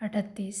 38।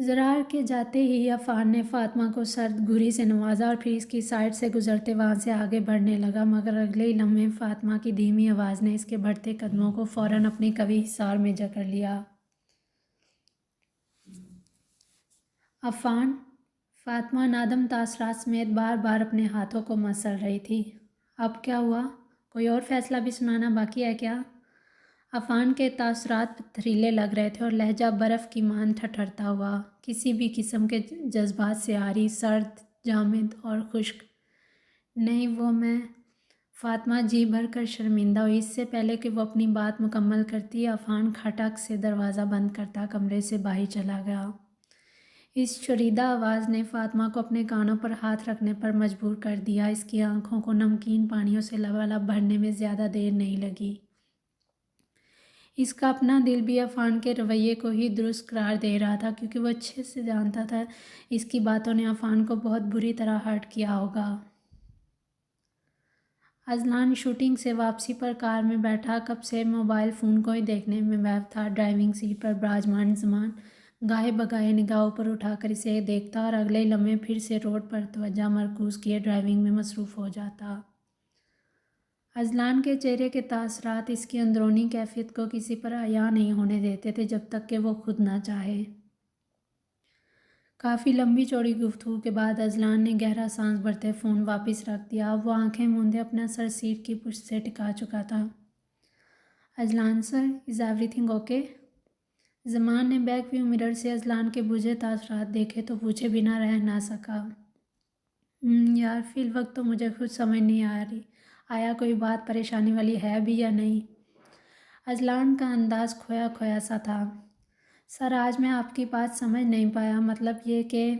زرار کے جاتے ہی عفان نے فاطمہ کو سرد گھوری سے نوازا اور پھر اس کی سائڈ سے گزرتے وہاں سے آگے بڑھنے لگا، مگر اگلے ہی لمحے فاطمہ کی دھیمی آواز نے اس کے بڑھتے قدموں کو فوراً اپنے قوی حصار میں جکڑ لیا۔ عفان! فاطمہ نادم تاثرات سمیت بار بار اپنے ہاتھوں کو مسل رہی تھی۔ اب کیا ہوا؟ کوئی اور فیصلہ بھی سنانا باقی ہے کیا؟ عفان کے تاثرات پتھریلے لگ رہے تھے اور لہجہ برف کی مان ٹھٹھرتا ہوا، کسی بھی قسم کے جذبات سے عاری، سرد، جامد اور خشک۔ نہیں، وہ میں… فاطمہ جی بھر کر شرمندہ ہوئی۔ اس سے پہلے کہ وہ اپنی بات مکمل کرتی، عفان کھٹک سے دروازہ بند کرتا کمرے سے باہر چلا گیا۔ اس شریدہ آواز نے فاطمہ کو اپنے کانوں پر ہاتھ رکھنے پر مجبور کر دیا۔ اس کی آنکھوں کو نمکین پانیوں سے لبالب بھرنے میں زیادہ دیر نہیں لگی۔ اس کا اپنا دل بھی عفان کے رویے کو ہی درست قرار دے رہا تھا، کیونکہ وہ اچھے سے جانتا تھا اس کی باتوں نے عفان کو بہت بری طرح ہرٹ کیا ہوگا۔ اذلان شوٹنگ سے واپسی پر کار میں بیٹھا کب سے موبائل فون کو ہی دیکھنے میں محو تھا۔ ڈرائیونگ سیٹ پر براجمان زمان گاہے بگاہے نگاہوں پر اٹھا کر اسے دیکھتا اور اگلے لمحے پھر سے روڈ پر توجہ مرکوز کیے ڈرائیونگ میں مصروف ہو جاتا۔ اذلان کے چہرے کے تاثرات اس کی اندرونی کیفیت کو کسی پر عیاں نہیں ہونے دیتے تھے جب تک کہ وہ خود نہ چاہے۔ کافی لمبی چوڑی گفتگو کے بعد اذلان نے گہرا سانس بھرتے فون واپس رکھ دیا۔ اب وہ آنکھیں موندے اپنا سر سیٹ کی پشت سے ٹکا چکا تھا۔ Azlan sir, is every thing okay? زمان نے بیک ویو مرر سے اذلان کے بجھے تاثرات دیکھے تو پوچھے بنا رہ نہ سکا۔ یار، فی الوقت تو مجھے خود سمجھ نہیں آیا کوئی بات پریشانی والی ہے بھی یا نہیں۔ اذلان کا انداز کھویا کھویا سا تھا۔ سر، آج میں آپ کی بات سمجھ نہیں پایا، مطلب یہ کہ…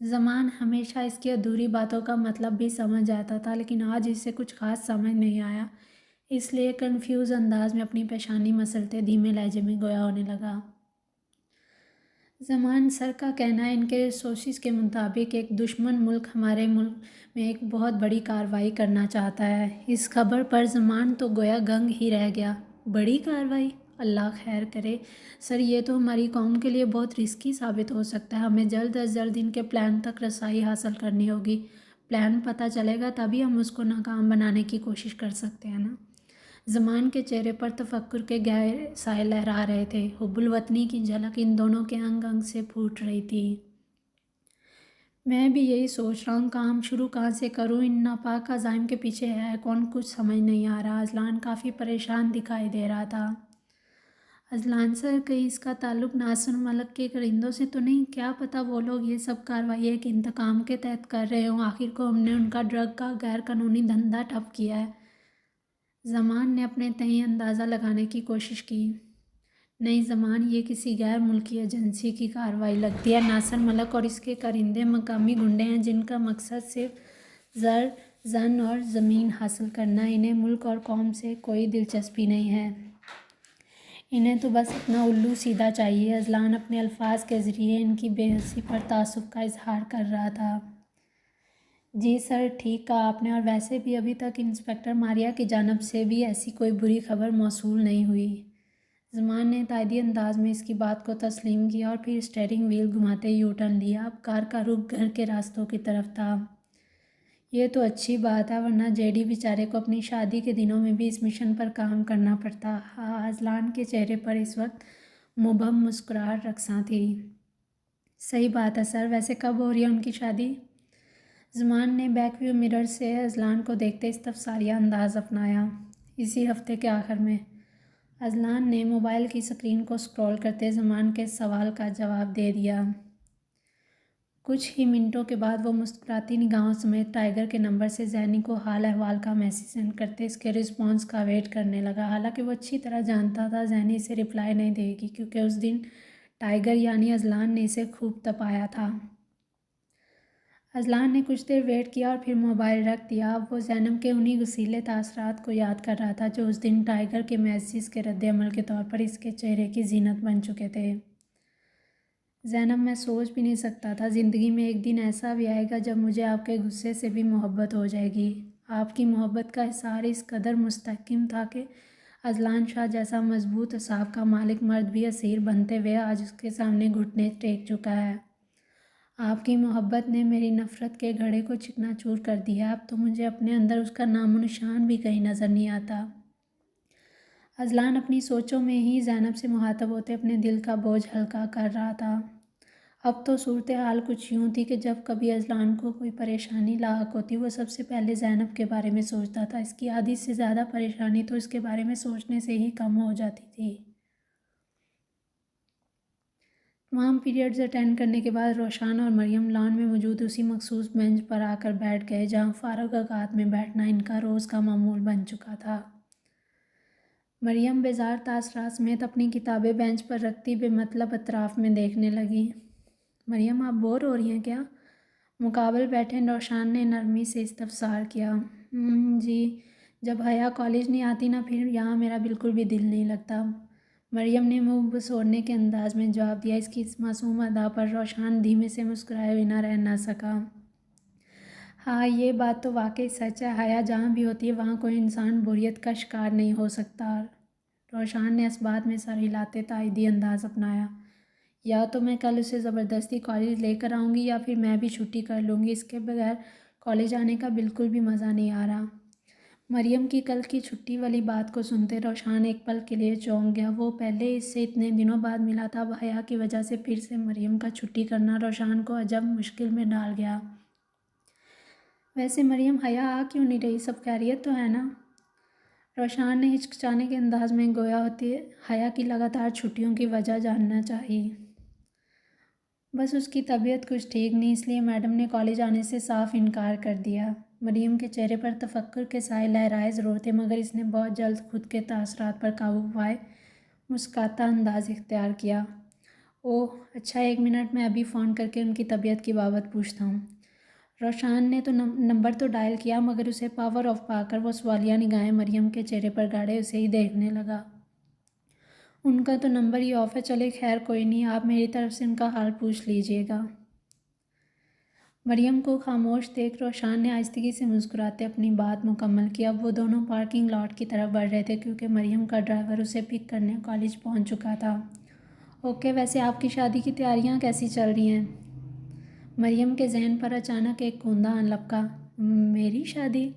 زمان ہمیشہ اس کی ادھوری باتوں کا مطلب بھی سمجھ جاتا تھا، لیکن آج اسے کچھ خاص سمجھ نہیں آیا، اس لیے کنفیوز انداز میں اپنی پیشانی مسلتے دھیمے لہجے میں گویا ہونے لگا۔ زمان سر کا کہنا ہے ان کے سورسز کے مطابق ایک دشمن ملک ہمارے ملک میں ایک بہت بڑی کارروائی کرنا چاہتا ہے۔ اس خبر پر زمان تو گویا گنگ ہی رہ گیا۔ بڑی کارروائی؟ اللہ خیر کرے۔ سر، یہ تو ہماری قوم کے لیے بہت رسکی ثابت ہو سکتا ہے۔ ہمیں جلد از جلد ان کے پلان تک رسائی حاصل کرنی ہوگی۔ پلان پتہ چلے گا تبھی ہم اس کو ناکام بنانے کی کوشش کر سکتے ہیں نا۔ زمان کے چہرے پر تفکر کے گہرے سائے لہرا رہے تھے۔ حب الوطنی کی جھلک ان دونوں کے انگ انگ سے پھوٹ رہی تھی۔ میں بھی یہی سوچ رہا ہوں، کام شروع کہاں سے کروں؟ ان ناپاک عزائم کے پیچھے ہے کون؟ کچھ سمجھ نہیں آ رہا۔ اذلان کافی پریشان دکھائی دے رہا تھا۔ اذلان سر، کہیں اس کا تعلق ناصر ملک کے کرندوں سے تو نہیں؟ کیا پتہ وہ لوگ یہ سب کارروائی ایک انتقام کے تحت کر رہے ہوں۔ آخر کو ہم نے ان کا ڈرگ کا غیر قانونی دھندا ٹھپ کیا ہے۔ زمان نے اپنے تئیں اندازہ لگانے کی کوشش کی۔ نہیں زمان، یہ کسی غیر ملکی ایجنسی کی کارروائی لگتی ہے۔ ناصر ملک اور اس کے کرندے مقامی گنڈے ہیں جن کا مقصد صرف زر، زن اور زمین حاصل کرنا ہے۔ انہیں ملک اور قوم سے کوئی دلچسپی نہیں ہے۔ انہیں تو بس اپنا الو سیدھا چاہیے۔ اذلان اپنے الفاظ کے ذریعے ان کی بے حسی پر تعصب کا اظہار کر رہا تھا۔ جی سر، ٹھیک کہا آپ نے، اور ویسے بھی ابھی تک انسپکٹر ماریا کی جانب سے بھی ایسی کوئی بری خبر موصول نہیں ہوئی۔ زمان نے تائیدی انداز میں اس کی بات کو تسلیم کیا اور پھر اسٹیئرنگ وہیل گھماتے یو ٹرن لیا۔ اب کار کا رخ گھر کے راستوں کی طرف تھا۔ یہ تو اچھی بات ہے، ورنہ جیڈی بیچارے کو اپنی شادی کے دنوں میں بھی اس مشن پر کام کرنا پڑتا۔ اذلان کے چہرے پر اس وقت مبہم مسکراہٹ رقصاں تھی۔ صحیح بات ہے سر، ویسے کب ہو رہی ہے ان کی شادی؟ زمان نے بیک ویو مرر سے اذلان کو دیکھتے استفساریہ انداز اپنایا۔ اسی ہفتے کے آخر میں۔ اذلان نے موبائل کی اسکرین کو اسکرول کرتے زمان کے سوال کا جواب دے دیا۔ کچھ ہی منٹوں کے بعد وہ مسکراتی نگاہوں سمیت ٹائیگر کے نمبر سے زینی کو حال احوال کا میسیج سینڈ کرتے اس کے رسپانس کا ویٹ کرنے لگا۔ حالانکہ وہ اچھی طرح جانتا تھا زینی اسے رپلائی نہیں دے گی، کیونکہ اس دن ٹائیگر یعنی اذلان نے اسے خوب تپایا تھا۔ اذلان نے کچھ دیر ویٹ کیا اور پھر موبائل رکھ دیا۔ اب وہ زینب کے انہی غصیلے تاثرات کو یاد کر رہا تھا جو اس دن ٹائیگر کے میسیج کے رد عمل کے طور پر اس کے چہرے کی زینت بن چکے تھے۔ زینب، میں سوچ بھی نہیں سکتا تھا زندگی میں ایک دن ایسا بھی آئے گا جب مجھے آپ کے غصے سے بھی محبت ہو جائے گی۔ آپ کی محبت کا حصار اس قدر مستحکم تھا کہ اذلان شاہ جیسا مضبوط اعصاب کا مالک مرد بھی اسیر بنتے ہوئے آج اس کے سامنے گھٹنے ٹیک چکا ہے۔ آپ کی محبت نے میری نفرت کے گھڑے کو چکنا چور کر دیا، اب تو مجھے اپنے اندر اس کا نام و نشان بھی کہیں نظر نہیں آتا۔ اذلان اپنی سوچوں میں ہی زینب سے مخاطب ہوتے اپنے دل کا بوجھ ہلکا کر رہا تھا۔ اب تو صورتحال کچھ یوں تھی کہ جب کبھی اذلان کو کوئی پریشانی لاحق ہوتی وہ سب سے پہلے زینب کے بارے میں سوچتا تھا۔ اس کی آدھی سے زیادہ پریشانی تو اس کے بارے میں سوچنے سے ہی کم ہو جاتی تھی۔ تمام پیریڈز اٹینڈ کرنے کے بعد روشان اور مریم لان میں موجود اسی مخصوص بینچ پر آ کر بیٹھ گئے جہاں فارغ اوقات میں بیٹھنا ان کا روز کا معمول بن چکا تھا۔ مریم بیزار تاثرات سمیت اپنی کتابیں بینچ پر رکھتی بے مطلب اطراف میں دیکھنے لگی۔ مریم آپ بور ہو رہی ہیں کیا؟ مقابل بیٹھے روشان نے نرمی سے استفسار کیا۔ جی، جب حیا کالج نہیں آتی نا پھر یہاں میرا بالکل بھی دل نہیں لگتا، مریم نے منہ بسوڑنے کے انداز میں جواب دیا۔ اس کی اس معصوم ادا پر روشان دھیمے سے مسکرائے بنا رہ نہ سکا۔ ہاں یہ بات تو واقعی سچ ہے، حیا جہاں بھی ہوتی ہے وہاں کوئی انسان بوریت کا شکار نہیں ہو سکتا۔ روشان نے اس بات میں سر ہلاتے تائیدی انداز اپنایا۔ یا تو میں کل اسے زبردستی کالج لے کر آؤں گی یا پھر میں بھی چھٹی کر لوں گی، اس کے بغیر کالج آنے کا بالکل بھی مزہ نہیں آ رہا۔ مریم کی کل کی چھٹی والی بات کو سنتے روشان ایک پل کے لیے چونک گیا۔ وہ پہلے اس سے اتنے دنوں بعد ملا تھا، اب حیا کی وجہ سے پھر سے مریم کا چھٹی کرنا روشان کو عجب مشکل میں ڈال گیا۔ ویسے مریم حیا آ کیوں نہیں رہی؟ سب خیریت تو ہے نا؟ روشان نے ہچکچانے کے انداز میں گویا ہوتی حیا کی لگاتار چھٹیوں کی وجہ جاننا چاہی۔ بس اس کی طبیعت کچھ ٹھیک نہیں، اس لیے میڈم نے کالج آنے سے صاف انکار کر دیا۔ مریم کے چہرے پر تفکر کے سائے لہرائے ضرور تھے مگر اس نے بہت جلد خود کے تاثرات پر قابو پائے مسکاتا انداز اختیار کیا۔ اوہ اچھا، 1 منٹ میں ابھی فون کر کے ان کی طبیعت کی بابت پوچھتا ہوں۔ روشان نے تو نمبر تو ڈائل کیا مگر اسے پاور آف پا کر وہ سوالیہ نگاہیں مریم کے چہرے پر گاڑے اسے ہی دیکھنے لگا۔ ان کا تو نمبر ہی آف ہے، چلے خیر کوئی نہیں، آپ میری طرف سے ان کا حال پوچھ لیجئے گا۔ مریم کو خاموش دیکھ روشان نے آہستگی سے مسکراتے اپنی بات مکمل کی۔ اب وہ دونوں پارکنگ لاٹ کی طرف بڑھ رہے تھے کیونکہ مریم کا ڈرائیور اسے پک کرنے کالج پہنچ چکا تھا۔ اوکے، ویسے آپ کی شادی کی تیاریاں کیسی چل رہی ہیں؟ مریم کے ذہن پر اچانک ایک کندہ آن لپکا۔ میری شادی؟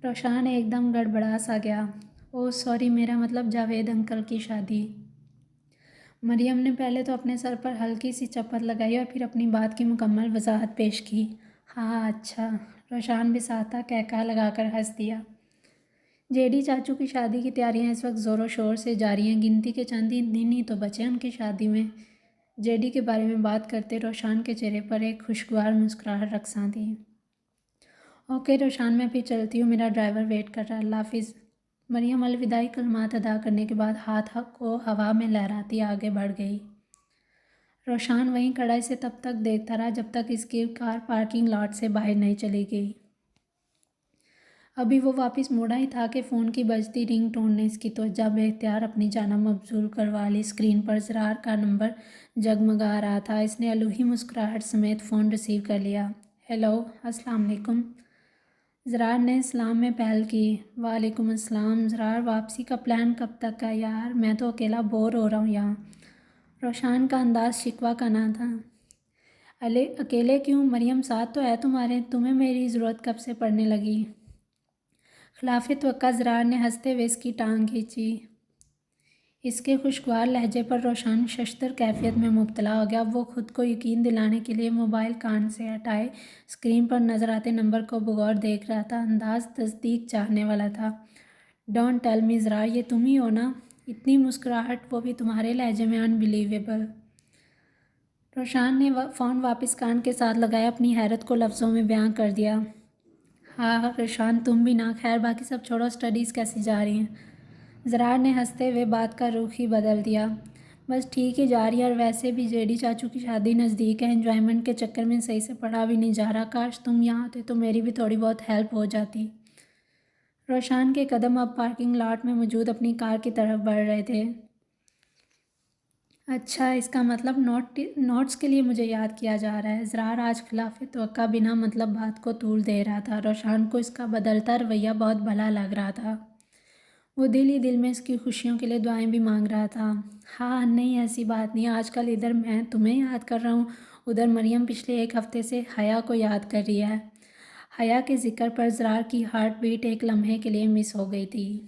روشان ایک دم گڑبڑا سا گیا۔ اوہ سوری، میرا مطلب جاوید انکل کی شادی۔ مریم نے پہلے تو اپنے سر پر ہلکی سی چپت لگائی اور پھر اپنی بات کی مکمل وضاحت پیش کی۔ ہاں اچھا، روشان بساطہ قہقہہ لگا کر ہنس دیا۔ جیڈی چاچو کی شادی کی تیاریاں اس وقت زور و شور سے جاری ہیں، گنتی کے چند دن ہی تو بچے ان کی شادی میں۔ جیڈی کے بارے میں بات کرتے روشان کے چہرے پر ایک خوشگوار مسکراہٹ رقصاں تھی۔ اوکے روشان، میں پھر چلتی ہوں، میرا ڈرائیور ویٹ کر رہا ہے، اللہ حافظ۔ مریم الوداعی کلمات ادا کرنے کے بعد ہاتھ کو ہوا میں لہراتی آگے بڑھ گئی۔ روشان وہیں کھڑا اسے تب تک دیکھتا رہا جب تک اس کی کار پارکنگ لاٹ سے باہر نہیں چلی گئی۔ ابھی وہ واپس موڑا ہی تھا کہ فون کی بجتی رنگ ٹون نے اس کی توجہ بے اختیار اپنی جانب مبذول کروا لی۔ اسکرین پر زرار کا نمبر جگمگا رہا تھا۔ اس نے الوہی مسکراہٹ سمیت فون ریسیو کر لیا۔ ہیلو، السلام علیکم۔ زرار نے سلام میں پہل کی۔ وعلیکم السلام۔ زرار، واپسی کا پلان کب تک ہے؟ یار میں تو اکیلا بور ہو رہا ہوں یہاں۔ روشان کا انداز شکوہ کا نہ تھا۔ اکیلے کیوں؟ مریم ساتھ تو ہے تمہارے، تمہیں میری ضرورت کب سے پڑنے لگی؟ خلاف توقع زرار نے ہنستے ہوئے اس کی ٹانگ کھینچی۔ اس کے خوشگوار لہجے پر روشان ششدر کیفیت میں مبتلا ہو گیا۔ اب وہ خود کو یقین دلانے کے لیے موبائل کان سے ہٹائے اسکرین پر نظر آتے نمبر کو بغور دیکھ رہا تھا۔ انداز تصدیق چاہنے والا تھا۔ ڈونٹ ٹیل می زرار، یہ تم ہی ہو نا؟ اتنی مسکراہٹ، وہ بھی تمہارے لہجے میں، انبلیویبل۔ روشان نے فون واپس کان کے ساتھ لگایا، اپنی حیرت کو لفظوں میں بیان کر دیا۔ ہاں روشان، تم بھی نا؟ خیر باقی سب چھوڑو، اسٹڈیز کیسی جا رہی ہیں؟ زرار نے ہنستے ہوئے بات کا رخ ہی بدل دیا۔ بس ٹھیک ہی جا رہی ہے، اور ویسے بھی جیڈی چاچو کی شادی نزدیک ہے، انجوائمنٹ کے چکر میں صحیح سے پڑھا بھی نہیں جا رہا۔ کاش تم یہاں ہوتے تو میری بھی تھوڑی بہت ہیلپ ہو جاتی۔ روشان کے قدم اب پارکنگ لاٹ میں موجود اپنی کار کی طرف بڑھ رہے تھے۔ اچھا، اس کا مطلب نوٹس کے لیے مجھے یاد کیا جا رہا ہے۔ زرار آج خلاف توقع بنا مطلب بات کو طول دے رہا تھا۔ روشان کو اس کا بدلتا رویہ بہت بھلا لگ رہا تھا۔ وہ دل ہی دل میں اس کی خوشیوں کے لیے دعائیں بھی مانگ رہا تھا۔ ہاں نہیں، ایسی بات نہیں، آج کل ادھر میں تمہیں یاد کر رہا ہوں، ادھر مریم پچھلے ایک ہفتے سے حیا کو یاد کر رہی ہے۔ حیا کے ذکر پر زرار کی ہارٹ بیٹ ایک لمحے کے لیے مس ہو گئی تھی۔